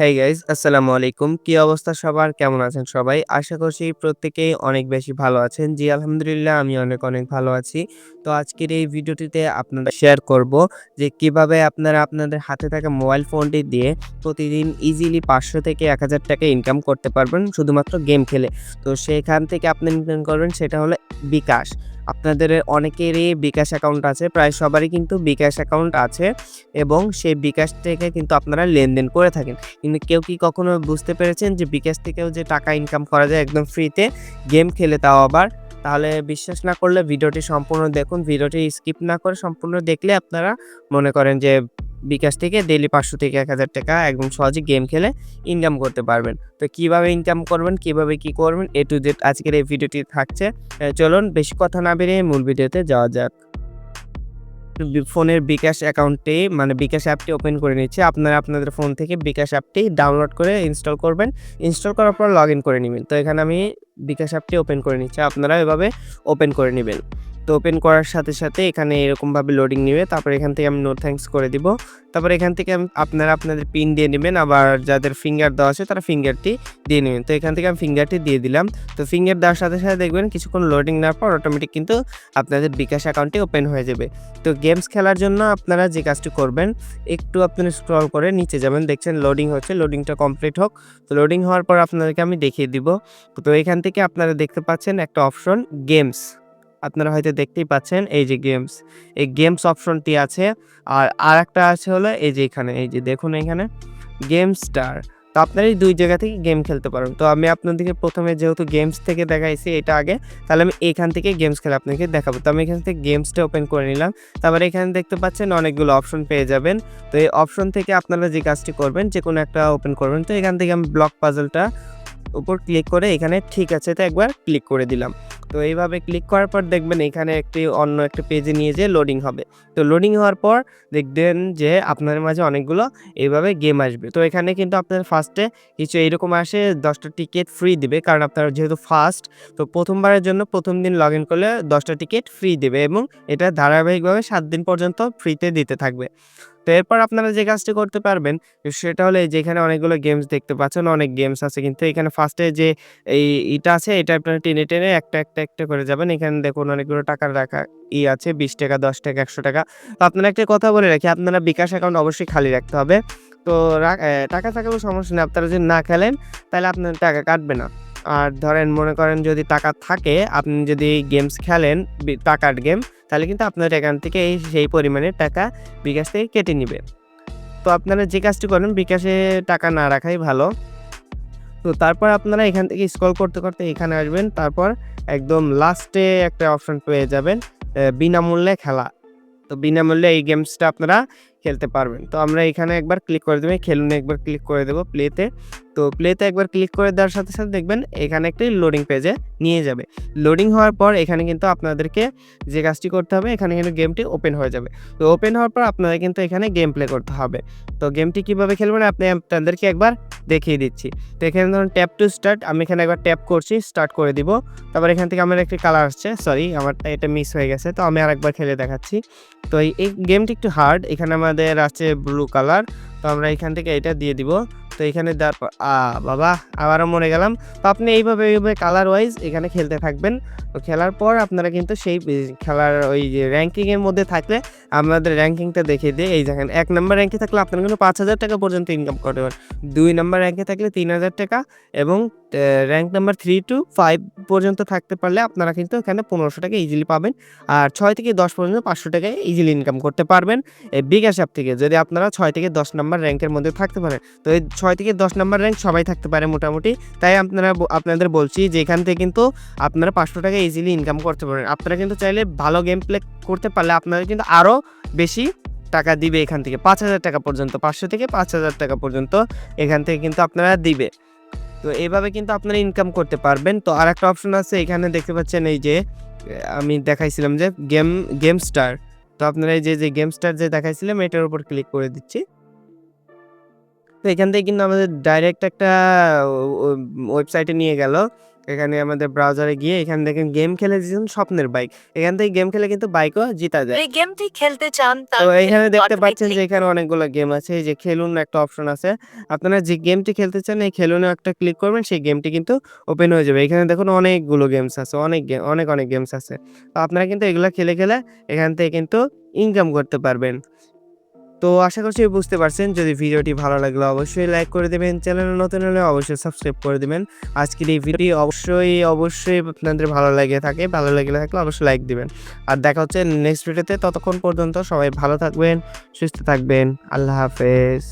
Hey guys, আসসালামু আলাইকুম। কি অবস্থা সবার? কেমন আছেন সবাই? আশা করছি প্রত্যেকেই অনেক বেশি ভালো আছেন। জি, আলহামদুলিল্লাহ আমি অনেক ভালো আছি। তো আজকের এই ভিডিওটিতে আপনারা শেয়ার করব যে কিভাবে আপনারা আপনাদের হাতে থাকা মোবাইল ফোনটি দিয়ে প্রতিদিন ইজিলি ৫০০ থেকে ৳১,০০০ ইনকাম করতে পারবেন শুধুমাত্র গেম খেলে। তো সেখান থেকে আপনি ইনকাম করবেন সেটা হলো বিকাশ। আপনাদের অনেকেরই বিকাশ অ্যাকাউন্ট আছে। প্রায় সবারই কিন্তু বিকাশ অ্যাকাউন্ট আছে এবং সেই বিকাশ থেকে কিন্তু আপনারা লেনদেন করে থাকেন। কিন্তু কেউ কি কখনো বুঝতে পেরেছেন যে বিকাশ থেকেও যে টাকা ইনকাম করা যায় একদম ফ্রিতে গেম খেলে তাও আবার? তাহলে বিশ্বাস না করলে ভিডিওটি সম্পূর্ণ দেখুন। ভিডিওটি স্কিপ না করে সম্পূর্ণ দেখলে আপনারা মনে করেন যে বিকাশ থেকে ডেইলি ৫০০ থেকে ৳১,০০০ একদম সহজে গেম খেলে ইনকাম করতে পারবেন। তো কিভাবে ইনকাম করবেন, কিভাবে কি করবেন A to Z আজকের এই ভিডিওটি থাকছে। চলুন বেশি কথা না বেরিয়ে মূল ভিডিওতে যাওয়া যাক। ফোনের বিকাশ অ্যাকাউন্টে মানে বিকাশ অ্যাপটি ওপেন করে নিচ্ছে। আপনারা আপনাদের ফোন থেকে বিকাশ অ্যাপটি ডাউনলোড করে ইনস্টল করবেন। ইনস্টল করার পর লগইন করে নিবেন। তো এখানে আমি বিকাশ অ্যাপটি ওপেন করে নিচ্ছি। আপনারা এভাবে ওপেন করে নিবেন। তো ওপেন করার সাথে এখানে এরকমভাবে লোডিং নিবে। তারপর এখান থেকে আমি নো থ্যাংকস করে দিব। তারপর এখান থেকে আপনারা আপনাদের পিন দিয়ে নিবেন। আবার যাদের ফিঙ্গার দেওয়া আছে তারা ফিঙ্গারটি দিয়ে নিবেন। তো এখান থেকে আমি ফিঙ্গারটি দিয়ে দিলাম। তো ফিঙ্গার দেওয়ার সাথে দেখবেন কিছুক্ষণ লোডিং নেওয়ার পর অটোমেটিক কিন্তু আপনাদের বিকাশ অ্যাকাউন্টটি ওপেন হয়ে যাবে। তো গেমস খেলার জন্য আপনারা যে কাজটি করবেন, একটু আপনারা স্ক্রল করে নিচে যাবেন। দেখছেন লোডিং হচ্ছে, লোডিংটা কমপ্লিট হোক। তো লোডিং হওয়ার পর আপনাদেরকে আমি দেখিয়ে দিব। তো এখান থেকে আপনারা দেখতে পাচ্ছেন একটা অপশন গেমস। আপনারা হয়তো দেখতেই পাচ্ছেন এই যে গেমস। এই গেমস অপশনটি আছে। আর আরেকটা আছে হলো এই যে এখানে, এই যে দেখুন এখানে গেম স্টার। তো আপনারা এই ২ জায়গা থেকে গেম খেলতে পারেন। তো আমি আপনাদেরকে ১ম এ যেহেতু গেমস থেকে দেখাইছি এটা আগে, তাহলে আমি এখান থেকে গেমস খেলা আপনাকে দেখাবো। তো আমি এখান থেকে গেমসটা ওপেন করে নিলাম। তারপরে এখানে দেখতে পাচ্ছেন অনেকগুলো অপশন পেয়ে যাবেন। তো এই অপশন থেকে আপনারা যে কাজটি করবেন যেকোনো একটা ওপেন করবেন। তো এখান থেকে আমি ব্লক পাজলটা উপর ক্লিক করে এখানে ঠিক আছে তে একবার ক্লিক করে দিলাম। তো এইভাবে ক্লিক করার পর দেখবেন এখানে অন্য একটা পেজে নিয়ে যেয়ে লোডিং হবে। তো লোডিং হওয়ার পর দেখবেন যে আপনার মাঝে অনেকগুলো এইভাবে গেম আসবে। তো এখানে কিন্তু আপনার ফার্স্টে কিছু এইরকম আসে ১০ টা টিকেট ফ্রি দিবে। কারণ আপনারা যেহেতু ফার্স্ট তো ১ম বারের জন্য ১ম দিন লগইন করলে ১০ টা টিকেট ফ্রি দিবে এবং এটা ধারাবাহিকভাবে ৭ দিন পর্যন্ত ফ্রিতে দিতে থাকবে। তো এরপর আপনারা যে কাজটি করতে পারবেন সেটা হলো এই যে এখানে অনেকগুলো গেমস দেখতে পাচ্ছেন, অনেক গেমস আছে কিন্তু এখানে ফার্স্টে যে এই ইটা আছে এটা আপনারা টেনে একটা করে যাবেন। এখানে দেখুন অনেকগুলো টাকা রাখা আছে ৳২০, ৳১০, ৳১০০। তো আপনারা একটা কথা বলে রাখি, আপনারা বিকাশ অ্যাকাউন্ট অবশ্যই খালি রাখতে হবে। তো টাকা থাকলেও সমস্যা নেই। আপনারা যদি না খেলেন তাহলে আপনার টাকা কাটবে না। আর ধরেন মনে করেন যদি টাকা থাকে, আপনি যদি গেমস খেলেন টাকার গেম, তাহলে কিন্তু আপনার অ্যাকাউন্ট থেকে সেই পরিমাণে টাকা বিকাশ থেকে কেটে নিবে। তো আপনারা যে কাজটি করবেন বিকাশে টাকা না রাখাই ভালো। তো তারপর আপনারা এখান থেকে স্ক্রল করতে এখানে আসবেন। তারপর একদম লাস্টে একটা অপশন পেয়ে যাবেন বিনামূল্যে খেলা। তো বিনামূল্যে এই গেমসটা আপনারা খেলতে পারবেন। তো আমরা এখানে একবার ক্লিক করে দেব, খেলুনে একবার ক্লিক করে দেব প্লেতে। তো প্লেতে একবার ক্লিক করে দেওয়ার সাথে দেখবেন এখানে একটি লোডিং পেজে নিয়ে যাবে। লোডিং হওয়ার পর এখানে কিন্তু আপনাদেরকে যে কাজটি করতে হবে এখানে কিন্তু গেমটি ওপেন হয়ে যাবে। তো ওপেন হওয়ার পর আপনাদের কিন্তু এখানে গেম প্লে করতে হবে। তো গেমটি কিভাবে খেলবেন আপনাদেরকে একবার দেখিয়ে দিচ্ছি। তো এখানে ধরুন ট্যাপ টু স্টার্ট, আমি এখানে একবার ট্যাপ করছি, স্টার্ট করে দিব। তারপর এখান থেকে আমার একটি কালার আসছে, সরি আমারটা এটা মিস হয়ে গেছে। তো আমি আরেকবার খেলে দেখাচ্ছি। তো এই গেমটি একটু হার্ড। এখানে আমাদের আছে ব্লু কালার। তো আমরা এখান থেকে এটা দিয়ে দিব। তো এখানে দেওয়ার পর বাবা আবারও মরে গেলাম। তো আপনি এইভাবে কালার ওয়াইজ এখানে খেলতে থাকবেন। তো খেলার পর আপনারা কিন্তু সেই খেলার ওই যে র‍্যাংকিং এর মধ্যে থাকলে আমাদের র‍্যাংকিংটা দেখিয়ে দেই। এই দেখেন ১ নাম্বার র‍্যাংকে থাকলে আপনারা কিন্তু ৳৫,০০০ পর্যন্ত ইনকাম করতে পারেন। ২ নাম্বার র‍্যাংকে থাকলে ৳৩,০০০ এবং র‍্যাংক নাম্বার 3 to 5 পর্যন্ত থাকতে পারলে আপনারা কিন্তু এখানে ৳১৫০০ ইজিলি পাবেন। আর ৬ থেকে ১০ পর্যন্ত ৳৫০০ ইজিলি ইনকাম করতে পারবেন এই বিকাশ অ্যাপ থেকে। যদি আপনারা ৬ থেকে ১০ নাম্বার র‍্যাংকের মধ্যে থাকতে পারেন। তো এই ৬ থেকে ১০ নাম্বার র‍্যাংক সবাই থাকতে পারে মোটামুটি। তাই আপনাদের বলছি যে এখান থেকে কিন্তু আপনারা ৳৫০০ ইজিলি ইনকাম করতে পারেন। আপনারা কিন্তু চাইলে ভালো গেম প্লে করতে পারলে আপনারা কিন্তু আরো বেশি টাকা দিবে এখান থেকে ৳৫,০০০ পর্যন্ত। ৫০০ থেকে ৳৫,০০০ পর্যন্ত এখান থেকে কিন্তু আপনারা দিবে। তো এভাবে কিন্তু আপনারা ইনকাম করতে পারবেন। তো আরেকটা অপশন আছে এখানে দেখতে পাচ্ছেন এই যে আমি দেখাইছিলাম যে গেম স্টার। তো আপনারা এই যে গেম স্টার যে দেখাইছিলাম এটার উপর ক্লিক করে দিচ্ছি। তো এখান থেকে কিন্তু আমাদের ডাইরেক্ট একটা ও ওয়েবসাইটে নিয়ে গেল। এখানে আমাদের ব্রাউজারে গিয়ে এখানে দেখেন গেম খেলে দিয়েছেন স্বপ্নের বাইক। এখান থেকে গেম খেলে কিন্তু বাইকও জিতা যায়। এই গেমটি খেলতে চান তো তার এখানে দেখতে বাটনে পাচ্ছেন যে ক্লিক এখানে অনেকগুলো গেম আছে। এই যে খেলুন একটা অপশন আছে। আপনারা যে গেমটি খেলতে চান এই খেলুনে একটা ক্লিক করবেন সেই গেমটি কিন্তু ওপেন হয়ে যাবে। এখানে দেখুন অনেকগুলো গেমস আছে। অনেক গেমস আছে। তো আপনারা কিন্তু এগুলা খেলে এখান থেকে কিন্তু ইনকাম করতে পারবেন। তো আশা করছি বুঝতে পারছেন। যদি ভিডিওটি ভালো লাগলে অবশ্যই লাইক করে দিবেন। চ্যানেলে নতুন হলে অবশ্যই সাবস্ক্রাইব করে দিবেন। আজকের এই ভিডিওটি অবশ্যই আপনাদের ভালো লেগে থাকে। ভালো লেগে থাকলে অবশ্যই লাইক দিবেন। আর দেখা হচ্ছে নেক্সট ভিডিওতে। ততক্ষণ পর্যন্ত সবাই ভালো থাকবেন, সুস্থ থাকবেন। আল্লাহ হাফেজ।